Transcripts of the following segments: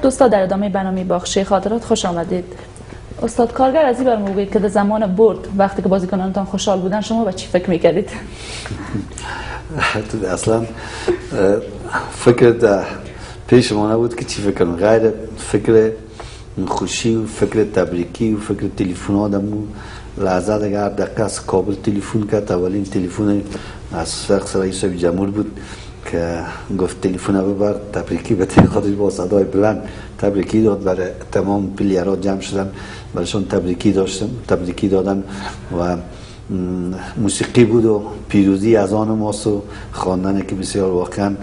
دوستان در ادامه برنامه باغچه خاطرات خوش آمدید. استاد کارگر از این برنامه بگید که در زمان برد وقتی که بازیکنانتان خوشحال بودن شما به چی فکر میکردید؟ اصلا فکر در پیش ما نبود که چی فکر کنم، غیر فکر خوشی و فکر تبریکی و فکر تلفن آدمو لحظه دیگه هر دقیقه از کابل تلفن کرد. اولین تلفن از شخص رئیس جمهور بود که گفت تلفن ببر تبریکی به خاطر با صدای بلند تبریکی داد. برای تمام پلیرها جمع شدن برایشان تبریکی دادن و موسیقی بود و پیروزی از آن ماست و خواندن که بسیار واقعا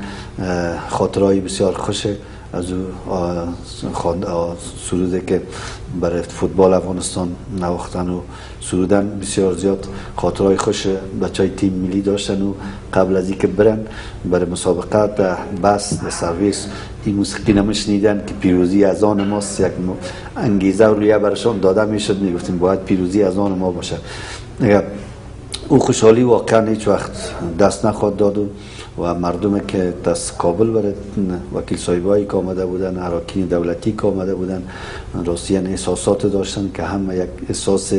خاطرهای بسیار خوشه از او سروده که برای فوتبال افغانستان نواختن و سرودن بسیار زیاد خاطرهای خوش بچهای تیم ملی داشتن و قبل از اینکه برن برای مسابقات در بس در سرویس این موسیقی نمیشنیدن که پیروزی از آن ماست. یک انگیزه و رویه برشان داده میشد، میگفتیم باید پیروزی از آن ما باشه. او خوشحالی واقعا هیچ وقت دست نخواد داد و مردم که دست کابل برای وکیل صاحبایی که آمده بودن، اراکین دولتی که آمده بودن، راستین احساسات داشتن که همه یک احساس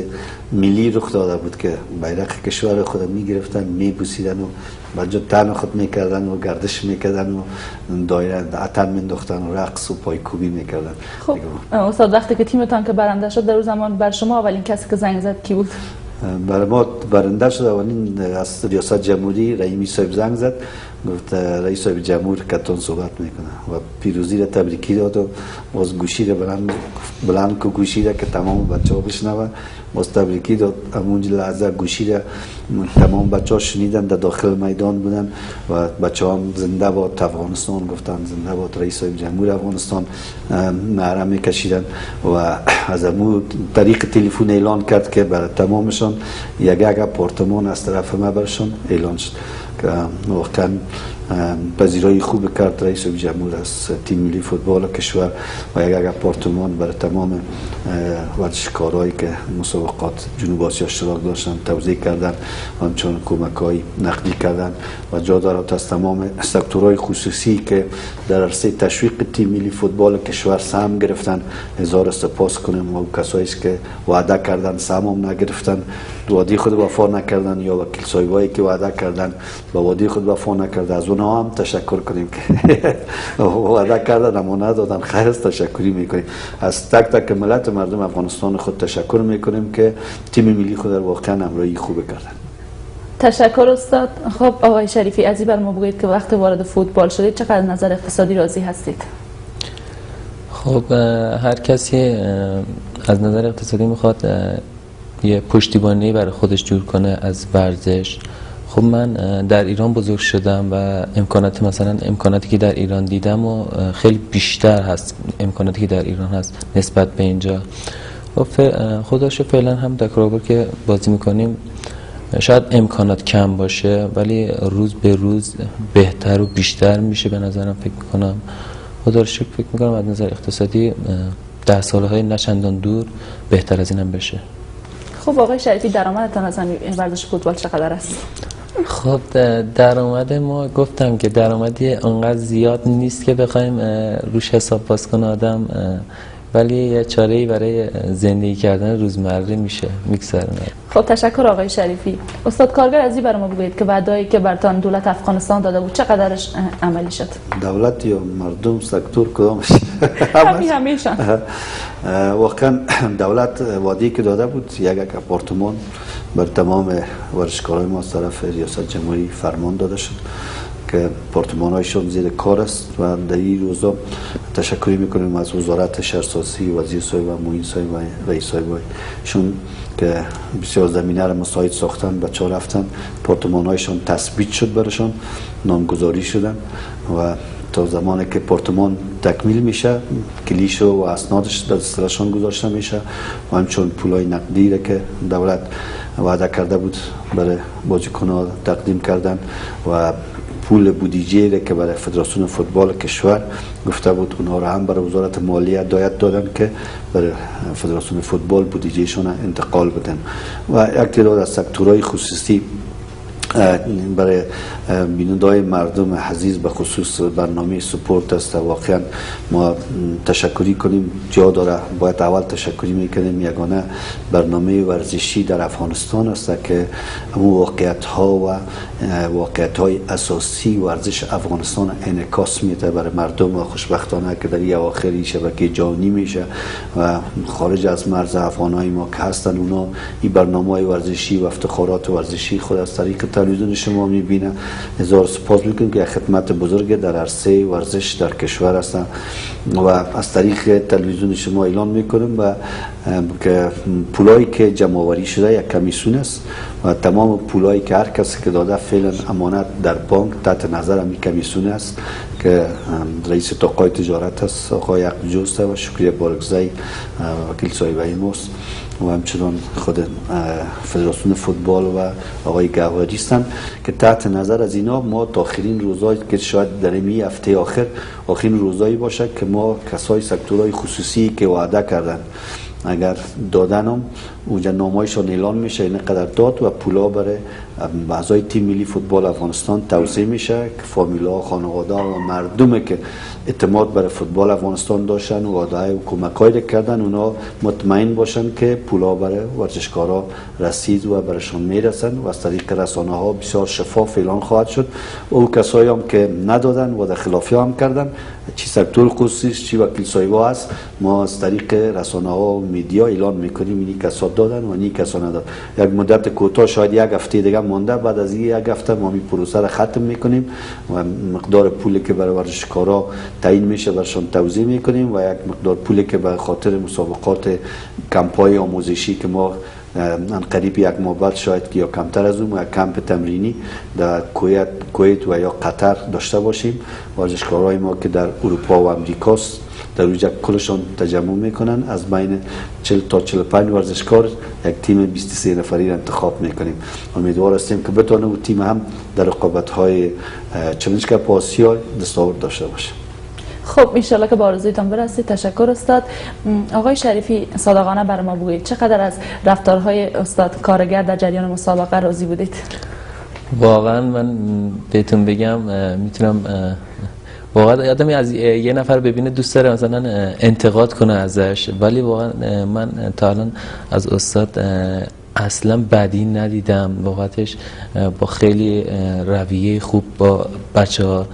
ملی رخ داده بود که بیرق کشور خود میگرفتن، میبوسیدن و بعد تن خود میکردن و گردش میکردن و دایره عطر مینداختن و رقص و پایکوبی میکردن. خب استاد وقتی که تیمتان که برنده شد در اون زمان بر شما اولین کسی که زنگ زد کی بود؟ برای ما برنده شد اولین از ریاست جمهوری رحیمی صاحب زنگ زد، گفت رئیس صاحب جمهور کتون صحبت میکنه و پیروزی را تبریکی داد و باز گوشی را بلند که گوشی را که تمام بچه ها بشنوه باز تبریکی داد. همونج لحظه گوشی را تمام بچه ها شنیدن، در داخل میدان بودن و بچه ها زنده باد افغانستان گفتن، زنده باد رئیس صاحب جمهور افغانستان نعره میکشیدن و از همون طریق تلفن اعلان کرد که برای تمامشان یک آپارتمان از طرف ما برشان اعلان شد که واقعا پذیرایی خوب کرد رئیس جمهور از تیم ملی فوتبال کشور و یک آپارتمان برای تمام ورزشکارایی که مسابقات جنوب آسیا اشتراک داشتن توزیع کردن و همچنین کمک‌های نقدی کردن و جا دارد از تمام سکتورهای خصوصی که در عرصه تشویق تیم ملی فوتبال کشور سهم گرفتن هزار سپاس کنیم و کسایی که وعده کردن سهم هم نگرفتن، وعده خود وفا نکردن یا وکیل صاحبایی که وعده کردن با وعده خود وفا نکرد از اونها هم تشکر کنیم که وعده کردن اما ندادن. خیر است، تشکری میکنیم از تک تک ملت مردم افغانستان خود تشکر میکنیم که تیم ملی خود را واقعا همراهی خوب کردن. تشکر استاد. خب آقای شریفی از این بر ما بگویید که وقتی وارد فوتبال شدید چقدر نظر اقتصادی راضی هستید؟ خب هر کسی از نظر اقتصادی میخواد یه پشتیبانی برای خودش جور کنه از ورزش. خب من در ایران بزرگ شدم و امکاناتی که در ایران دیدم و خیلی بیشتر هست امکاناتی که در ایران هست نسبت به اینجا. خداشو فعلا هم در کارابر که بازی میکنیم شاید امکانات کم باشه ولی روز به روز بهتر و بیشتر میشه به نظرم فکر میکنم. خدا رو شکر فکر میکنم از نظر اقتصادی 10 سالهای نچندان دور بهتر از اینم بشه. خب آقای شریفی درآمدتان از این ورزش فوتبال چقدر است؟ خب درآمد ما گفتم که درآمدی انقدر زیاد نیست که بخوایم روش حساب باز کنه آدم، ولی یه چاره‌ای برای زندگی کردن روزمره میگذره. خب تشکر آقای شریفی. استاد کارگر از این برام بگویید که وعده‌ای که برتان دولت افغانستان داده بود چقدرش عملی شد؟ دولت یا مردم سکتور کدامش؟ همیشان. واقعا دولت وعده‌ای که داده بود یک آپارتمان بر تمام ورزشکارای ما از طرف ریاست جمهوری فرمان داده شد که آپارتمان‌هایشون زیر کار است و در این روزا تشکری میکنیم از وزارت شهرسازی، وزیر صاحب و معین صاحب و رئیس صاحبشون که بسیار زمینه را مساعد ساختن، بچه‌ها رفتن آپارتمان‌هایشون تثبیت شد برشان، نامگذاری شدن و تا زمانی که آپارتمان تکمیل میشه کلیش و اسنادش در دسترسشون گذاشته میشه و همچون پولای نقدی را که دولت وعده کرده بود برای بازیکن‌ها تقدیم کردن و پول بودجه را که برای فدراسیون فوتبال کشور گفته بود اونها را هم برای وزارت مالیه هدایت دادن که برای فدراسیون فوتبال بودجهشون انتقال بدن و یک تعداد از سکتورهای خصوصی برای بیننده‌های مردم عزیز به خصوص برنامه سپورت است. واقعا ما تشکری کنیم جا داره، باید اول تشکری میکنیم یگانه برنامه ورزشی در افغانستان است که همون واقعیت های اساسی ورزش افغانستان انعکاس میده برای مردم و خوشبختانه که در این اواخر شبکه جهانی میشه و خارج از مرز افغانای ما که هستن اونا این برنامه ورزشی و افتخارات ورزشی خود از طریق تلویزیون شما میبینه. هزار سپاس میکنم که خدمت بزرگ در عرصه ورزش در کشور هستن و از طریق تلویزیون شما اعلان میکنم و که پولایی که جمع آوری شده یک کمیسیون است و تمام پولایی که هر کسی که داده فعلا امانت در بانک تحت نظر همین کمیسیون است که رئیس تقاضای تجارت است آقای عقل‌جوست و شکریه بارگزای وکیل صاحبه ماست و همچنان خود فدراسیون فوتبال و آقای گوهری هستند که تحت نظر از اینا ما تا آخرین روزایی که شاید در این هفته آخرین روزایی باشه که ما کسای سکتورهای خصوصی که وعده کردن اگر دادن هم اونجا نامایشان اعلان میشه این قدرداد و پولا برای اعضای تیم ملی فوتبال افغانستان توزیع میشه که فامیلا خانواده و مردمی که اعتماد برای فوتبال افغانستان داشتن و وعده و کمکایی کردن اونا مطمئن باشن که پولا برای ورزشکارا رسید و برایشان میرسن و از طریق رسانه ها بسیار شفاف اعلان خواهد شد. او کسایی هم که ندادن و در خلافی هم کردن چی سکتور خصوصی چی وکیل صاحبا هست ما از طریق رسانه ها و میدیا اعلان میکنیم اینی کسا دادن و اینی کسا ندادن. یک مدت کوتاه شاید یک هفته دیگه مونده، بعد از این یک هفته ما این پروسه را ختم میکنیم و مقدار پولی که برای ورزشکارا تعیین میشه برشان توزیع میکنیم و یک مقدار پولی که به خاطر مسابقات کمپای آموزشی که ما قریب یک ماه بعد شاید که یا کمتر از اون یک کمپ تمرینی در کویت و یا قطر داشته باشیم. ورزشکارای ما که در اروپا و امریکاست در اونجا کلشان تجمع میکنن، از بین 40 تا 45 ورزشکار یک تیم 23 نفری را انتخاب میکنیم. امیدوار هستیم که بتونه اون تیم هم در رقابت‌های چالش کاپ آسیا دستاورد داشته باشه. خب انشالله که با آرزویتان برسید. تشکر استاد. آقای شریفی صادقانه بر ما بگویید چقدر از رفتارهای استاد کارگر در جریان مسابقه راضی بودید؟ واقعا من بهتون بگم میتونم واقعا آدمی از یه نفر ببینه دوست داره مثلا انتقاد کنه ازش، ولی واقعا من تا الان از استاد اصلا بدی ندیدم. واقعتش با خیلی رویه خوب با بچه‌ها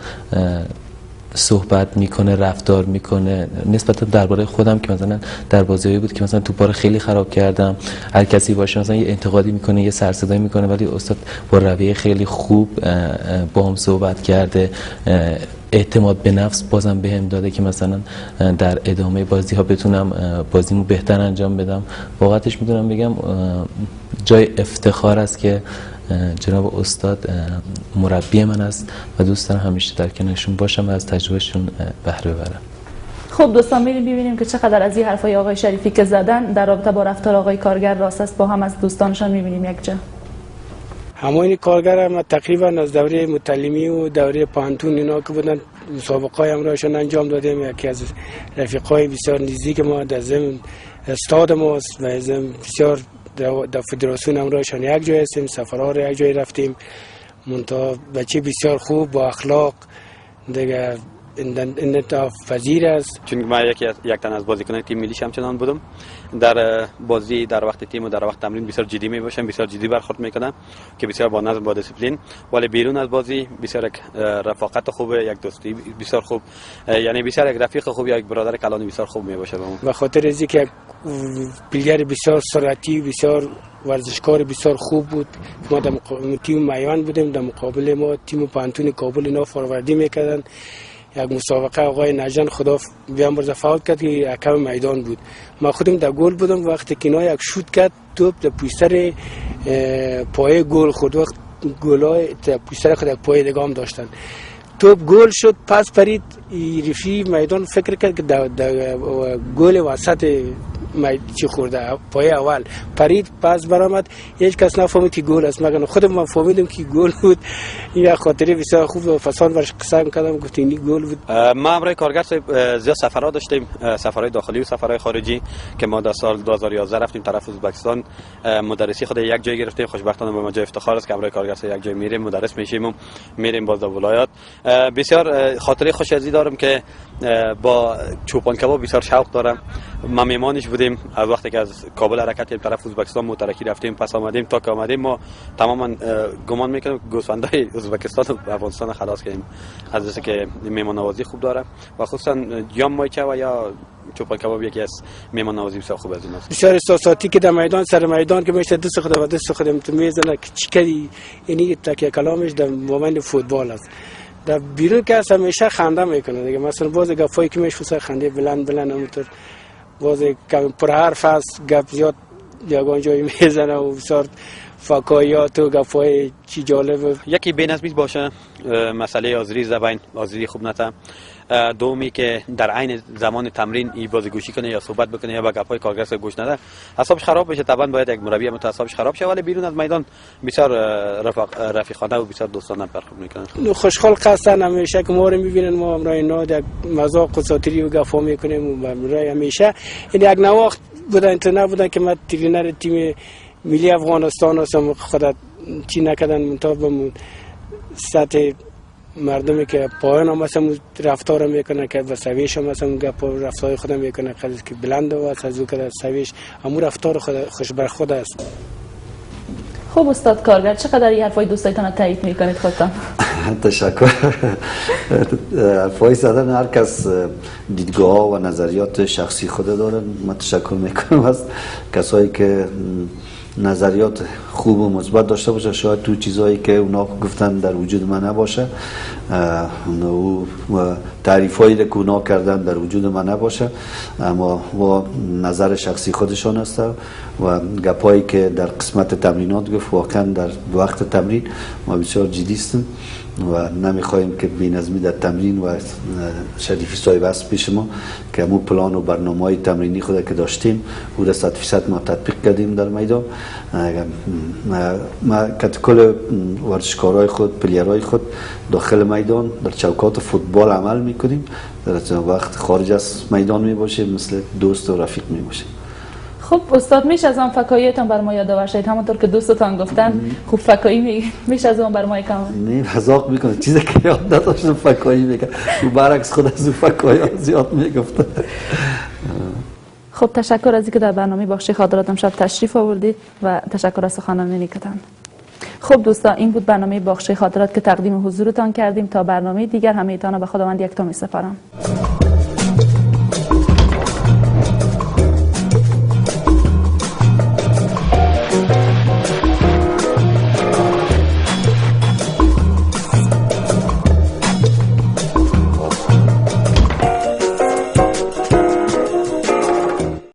صحبت میکنه، رفتار میکنه. نسبتا درباره خودم که مثلا در بازیایی بود که مثلا توپا رو خیلی خراب کردم، هر کسی باشه مثلا یه انتقادی میکنه، یه سرصدایی میکنه، ولی استاد با رویه خیلی خوب با هم صحبت کرده. اعتماد به نفس بازم بهم داده که مثلا در ادامه بازی ها بتونم بازیمو بهتر انجام بدم. واقعتش میتونم بگم جای افتخار است که جناب استاد مربی من است و دوست دارم همیشه در کنارشون باشم و از تجربهشون بهره ببرم. خب دوستان میریم ببینیم که چقدر از این حرفای آقای شریفی که زدن در رابطه با رفتار آقای کارگر راست است. با هم از دوستانشان میبینیم یک جا. همین کارگر ما تقریبا از دوره متعلمی و دوره پانتون اینا که بودن مسابقه همراهشان انجام دادیم. یکی از رفیقای بسیار نزدیک ما در ضمن استاد ماست و ضمن بسیار در فدراسیون همراهشان یک جای هستیم، سفرها رو یک جای رفتیم. منتها بچه بسیار خوب با اخلاق دیگه انعطاف پذیر است. چون من یک تن از بازیکنان تیم ملی همچنان بودم، در بازی در وقت تیم و در وقت تمرین بسیار جدی می باشم، بسیار جدی برخورد میکنم که بسیار با نظم با دیسپلین، ولی بیرون از بازی بسیار یک رفاقت خوبه، یک دوستی بسیار خوب، یعنی بسیار یک رفیق خوب یا یک برادر کلانی بسیار خوب می باشه. به خاطر از اینکه پلیر بسیار سرعتی، بسیار ورزشکار بسیار خوب بود. ما در تیم میوان بودیم، در مقابل ما تیم پانتون کابل اینا فوروردی میکردن. یک مسابقه آقای نجان خدا بیامرزه فاول کرد که حکم میدان بود. ما خودم در گل بودم، وقتی که اینا یک شوت کرد توپ در پوستر پای گل خورد. وقت گلای پوستر خود یک پای دیگه هم داشتن. توپ گل شد، پس پرید رفی میدان فکر کرد که در گل وسط چی خورده پای اول پرید پس برآمد هیچ کس نفهمید که گل است مگر خودم من فهمیدم که گل بود. این خاطره بسیار خوب و فسان برش قصه می‌کردم گفت این گل بود. ما همراه کارگر زیاد سفرها داشتیم، سفرهای داخلی و سفرهای خارجی که ما در سال 2011 رفتیم طرف ازبکستان. مدرسی خود یک جای گرفتیم، خوشبختانه به ما جای افتخار است که همراه کارگر یک جای میریم مدرس میشیم و میریم باز در ولایات. بسیار خاطره خوش ازی دارم که با چوپان کباب بسیار شوق دارم. ما میمانش بودیم از وقتی که از کابل حرکت کردیم طرف ازبکستان مترکی رفتیم پس آمدیم تا که آمدیم ما تماما گمان میکنم گوسفندای ازبکستان و افغانستان خلاص کردیم از اینکه که مهمان نوازی خوب داره و خصوصا یا مایچه و یا چوپان کباب یکی از مهمان نوازی بسیار خوب از این است. بسیار احساساتی که در میدان سر میدان که میشه دست خود و دست خودم تو میزنه که چیکاری یعنی تکیه کلامش در مومن فوتبال است. در بیرون که همیشه خنده میکنه دیگه مثلا باز گپایی که میشه خنده بلند همونطور باز پر حرف است گپ زیاد یگان جایی میزنه و بسیار فکایات و گپای چی جالب. یکی بی‌نظمی باشه مسئله آزری زبان آزری خوب نتا. دومی که در عین زمان تمرین ای بازیگوشی کنه یا صحبت بکنه یا به گپای کارگر گوش نده حسابش خراب بشه. طبعا باید یک مربی هم حسابش خراب شه ولی بیرون از میدان بسیار رفیقانه و بسیار دوستانه برخورد میکنه. خوشحال هستن همیشه که ما رو میبینن ما امرای اینا یک مذاق و ساتری و گپا میکنیم و امرای همیشه این یک نواخت بودن تو نبودن که من ترینر تیم ملی افغانستان هستم خودت چی نکردن منتها سطح مردمی که پایان هم مثلا رفتار میکنه که به سویش هم مثلا گپ رفتار خودم میکنه که بلند و از که سویش همون رفتار خود خوش بر خود است. خب استاد کارگر چقدر این حرفای دوستایتان تایید میکنید خودتان؟ تشکر. حرفای زدن هر کس دیدگاه و نظریات شخصی خود دارن. من تشکر میکنم از کسایی که نظریات خوب و مثبت داشته باشه. شاید تو چیزایی که اونا گفتن در وجود من نباشه و تعریفایی که اونا کردن در وجود من نباشه اما با نظر شخصی خودشان است و گپایی که در قسمت تمرینات گفت واقعا در وقت تمرین ما بسیار جدی هستیم و نمیخوایم که بی‌نظمی در تمرین و شریفی صاحب است پیش ما که همون پلان و برنامه‌های تمرینی خود که داشتیم او را 100% ما تطبیق کردیم در میدان. ما کل ورزشکارای خود پلیرای خود داخل میدان در چوکات فوتبال عمل میکنیم در وقت خارج از میدان میباشیم مثل دوست و رفیق میباشیم. خب استاد میشه از آن فکاییتان بر ما یادآور شید همونطور که دوستتان گفتن خوب فکایی میشه از اون بر ما یکم نه مزاق میکنه چیزی که یاد نداشتم فکایی میگه و برعکس خود از اون فکایی زیاد میگفته. خب تشکر از اینکه در برنامه باخچه خاطرات امشب تشریف آوردید و تشکر از سخنان نیکتان. خب دوستان این بود برنامه باخچه خاطرات که تقدیم حضورتان کردیم. تا برنامه دیگر همه ایتان به خداوند یکتا می‌سپارم.